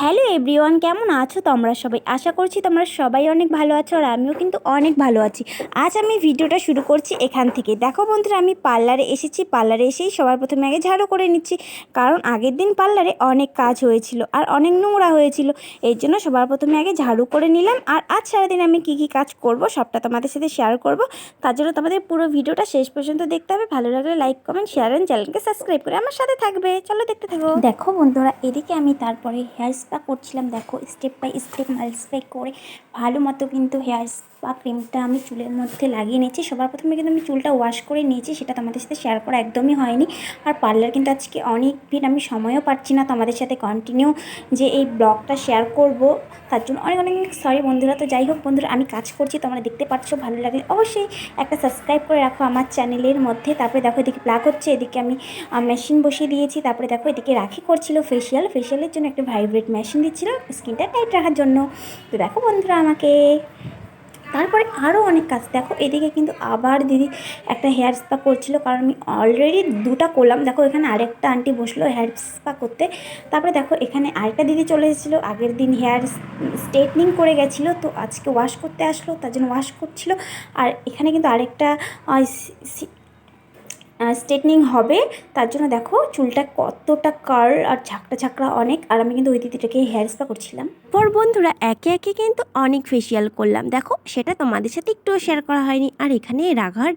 Hello everyone, কেমন আছো তোমরা সবাই? আশা করছি তোমরা সবাই অনেক ভালো আছো আর আমিও কিন্তু অনেক ভালো আছি। আজ আমি ভিডিওটা শুরু করছি এখান থেকে। দেখো বন্ধুরা, আমি পার্লারে এসেছি। পার্লারে এসেই সবার প্রথমে আগে ঝাড়ু করে নিচ্ছি, কারণ আগের দিন পার্লারে অনেক কাজ হয়েছিল আর অনেক নোংরা হয়েছিল। এই জন্য সবার প্রথমে আগে ঝাড়ু করে নিলাম। আর আজ সারাদিন আমি কী কী কাজ করব সবটা তোমাদের সাথে শেয়ার করব। তার জন্য তোমাদের পুরো ভিডিওটা শেষ পর্যন্ত দেখতে হবে। ভালো লাগলে লাইক, কমেন্ট, শেয়ার অ্যান্ড চ্যানেলকে সাবস্ক্রাইব করে আমার সাথে থাকবে। চলো দেখতে থাকো। দেখো বন্ধুরা, এদিকে আমি তারপরে হেয়ার স্পা করছিলাম। দেখো স্টেপ বাই স্টেপ মাল্টিপ্লাই করে ভালো মতো কিন্তু হেয়ার স্পা ক্রিমটা আমি চুলের মধ্যে লাগিয়ে নিয়েছি। সবার প্রথমে কিন্তু আমি চুলটা ওয়াশ করে নিয়েছি, সেটা তোমাদের সাথে শেয়ার করা একদমই হয়নি। আর পার্লার কিন্তু আজকে অনেক ভিড়, আমি সময়ও পাচ্ছি না তোমাদের সাথে কন্টিনিউ যে এই ব্লগটা শেয়ার করব, তার জন্য অনেক অনেক সরি বন্ধুরা। তো যাই হোক বন্ধুরা, আমি কাজ করছি, তোমরা দেখতে পাচ্ছ। ভালো লাগলে অবশ্যই একটা সাবস্ক্রাইব করে রাখো আমার চ্যানেলের মধ্যে। তারপরে দেখো এদিকে প্লাগ হচ্ছে, এদিকে আমি মেশিন বসিয়ে দিয়েছি। তারপরে দেখো এদিকে রাখি করছিল ফেশিয়ালের জন্য একটা ভাইব্রেট মেশিন দিচ্ছিল স্কিনটা টাইট রাখার জন্য। তো দেখো বন্ধুরা, আমাকে তারপরে আরও অনেক কাজ। দেখো এদিকে কিন্তু আবার দিদি একটা হেয়ার স্পা করছিল, কারণ আমি অলরেডি দুটা করলাম। দেখো এখানে আরেকটা আন্টি বসলো হেয়ার স্পা করতে। তারপরে দেখো এখানে আরেকটা দিদি চলে এসেছিলো, আগের দিন হেয়ার স্ট্রেটনিং করে গেছিলো, তো আজকে ওয়াশ করতে আসলো, তার জন্য ওয়াশ করছিল। আর এখানে কিন্তু আরেকটা স্ট্রেটনিং হবে, তার জন্য দেখো চুলটা কতটা কার্ল আর ঝাঁকড়া ঝাঁকড়া অনেক। আর আমি কিন্তু ওই দিদিটাকে হেয়ার স্পা করছিলাম। পর বন্ধুরা একে একে কিন্তু অনেক ফেসিয়াল করলাম। দেখো সেটা তোমাদের সাথে একটুও শেয়ার করা হয়নি। আর এখানে রাঘার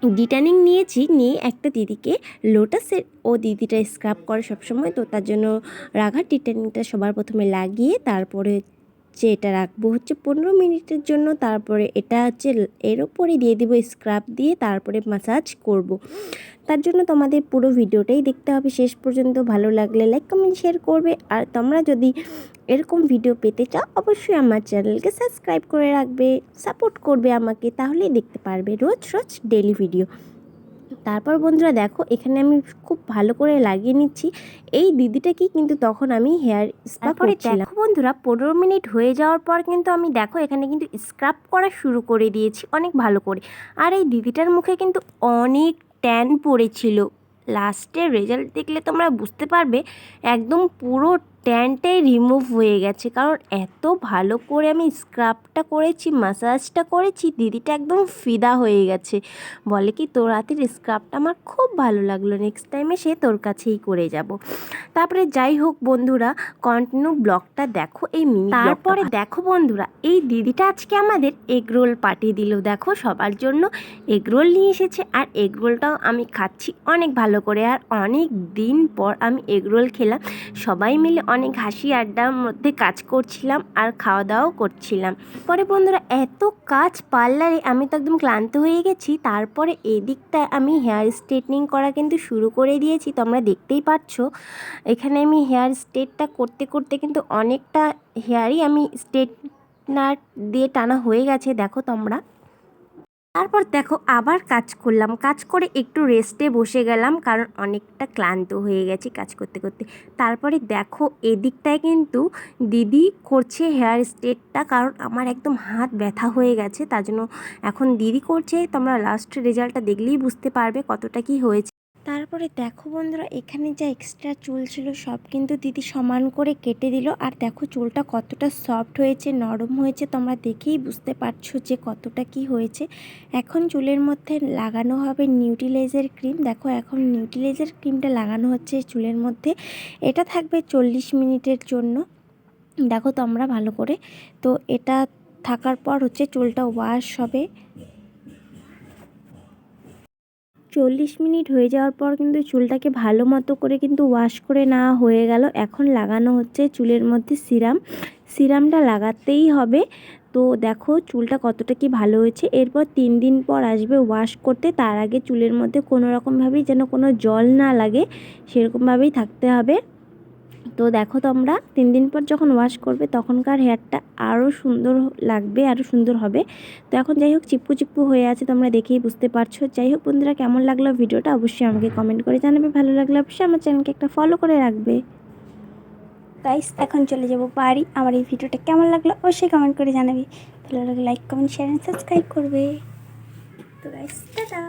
ডিটানিং নিয়েছি, নিয়ে একটা দিদিকে লোটাসের, ও দিদিটা স্ক্রাব করে সবসময়, তো তার জন্য রাঘার ডিটানিংটা সবার প্রথমে লাগিয়ে তারপরে এটা রাখবো হচ্ছে 15 মিনিটের জন্য। তারপরে এটা হচ্ছে এর ওপরে দিয়ে দিব স্ক্রাব দিয়ে, তারপরে ম্যাসাজ করব। তার জন্য তোমাদের পুরো ভিডিওটাই দেখতে হবে শেষ পর্যন্ত। ভালো লাগলে লাইক, কমেন্ট, শেয়ার করবে। আর তোমরা যদি এরকম ভিডিও পেতে চাও অবশ্যই আমার চ্যানেলকে সাবস্ক্রাইব করে রাখবে, সাপোর্ট করবে আমাকে, তাহলেই দেখতে পারবে রোজ রোজ ডেইলি ভিডিও। তারপর বন্ধুরা দেখো এখানে আমি খুব ভালো করে লাগিয়ে নিচ্ছি এই দিদিটাকে, কিন্তু তখন আমি হেয়ার স্পা করছিলাম। দেখো বন্ধুরা 15 মিনিট হয়ে যাওয়ার পর কিন্তু আমি দেখো এখানে কিন্তু স্ক্রাব করা শুরু করে দিয়েছি অনেক ভালো করে। আর এই দিদিটার মুখে কিন্তু অনেক ট্যান পড়েছিল। লাস্টের রেজাল্ট দেখলে তোমরা বুঝতে পারবে একদম পুরো ট্যানটাই রিমুভ হয়ে গেছে, কারণ এত ভালো করে আমি স্ক্রাবটা করেছি, ম্যাসাজটা করেছি, দিদিটা একদম ফিদা হয়ে গেছে। বলে কি তোর হাতের স্ক্রাবটা আমার খুব ভালো লাগলো, নেক্সট টাইমে সে তোর কাছেই করে যাব। তারপরে যাই হোক বন্ধুরা, কন্টিনিউ ব্লগটা দেখো এই মিনি। তারপরে দেখো বন্ধুরা, এই দিদিটা আজকে আমাদের এগরোল পাঠিয়ে দিল। দেখো সবার জন্য এগরোল নিয়ে এসেছে, আর এগরোলটাও আমি খাচ্ছি অনেক ভালো করে। আর অনেক দিন পর আমি এগরোল খেলাম, সবাই মিলে অনেক হাসি আড্ডার মধ্যে কাজ করছিলাম আর খাওয়া দাওয়াও করছিলাম। পরে বন্ধুরা এত কাজ পার্লারে, আমি তো একদম ক্লান্ত হয়ে গেছি। তারপরে এদিকটায় আমি হেয়ার স্ট্রেটনিং করা কিন্তু শুরু করে দিয়েছি, তোমরা দেখতেই পাচ্ছ। এখানে আমি হেয়ার স্ট্রেটটা করতে করতে কিন্তু অনেকটা হেয়ারই আমি স্ট্রেটনার দিয়ে টানা হয়ে গেছে, দেখো তোমরা। তারপর দেখো আবার কাজ করলাম, কাজ করে একটু রেস্টে বসে গেলাম, কারণ অনেকটা ক্লান্ত হয়ে গেছি কাজ করতে করতে। তারপরে দেখো এদিকটায় কিন্তু দিদি করছে হেয়ার স্ট্রেটটা, কারণ আমার একদম হাত ব্যথা হয়ে গেছে, তার জন্য এখন দিদি করছে। তোমরা লাস্ট রেজাল্টটা দেখলেই বুঝতে পারবে কতটা কি হয়েছে। তারপরে দেখো বন্ধুরা, এখানে যা এক্সট্রা চুল ছিল সব কিন্তু দিদি সমান করে কেটে দিল। আর দেখো চুলটা কতটা সফট হয়েছে, নরম হয়েছে, তোমরা দেখেই বুঝতে পারছো যে কতটা কি হয়েছে। এখন চুলের মধ্যে লাগানো হবে নিউট্রিলাইজার ক্রিম। দেখো এখন নিউট্রিলাইজার ক্রিমটা লাগানো হচ্ছে চুলের মধ্যে, এটা থাকবে 40 মিনিটের জন্য। দেখো তোমরা ভালো করে, তো এটা থাকার পর হচ্ছে চুলটা ওয়াশ হবে। 40 মিনিট হয়ে যাওয়ার পর কিন্তু চুলটাকে ভালো মতো করে কিন্তু ওয়াশ করে নেওয়া হয়ে গেল। এখন লাগানো হচ্ছে চুলের মধ্যে সিরামটা লাগাতেই হবে। তো দেখো চুলটা কতটা কি ভালো হয়েছে। এরপর 3 দিন পর আসবে ওয়াশ করতে, তার আগে চুলের মধ্যে কোনো রকমভাবেই যেন কোনো জল না লাগে সেরকমভাবেই থাকতে হবে। তো দেখো তোমরা 3 দিন পর যখন ওয়াশ করবে তখনকার হেয়ারটা আরও সুন্দর লাগবে, আরও সুন্দর হবে। তো এখন যাই হোক চিপকু চিপকু হয়ে আছে, তোমরা দেখেই বুঝতে পারছো। যাই হোক বন্ধুরা, কেমন লাগলো ভিডিওটা অবশ্যই আমাকে কমেন্ট করে জানাবে। ভালো লাগলে অবশ্যই আমার চ্যানেলকে একটা ফলো করে রাখবে। গাইস এখন চলে যাব বাড়ি। আমার এই ভিডিওটা কেমন লাগলো অবশ্যই কমেন্ট করে জানাবে। ভালো লাগলে like, comment, share and subscribe করবে। তো গাইস টাটা।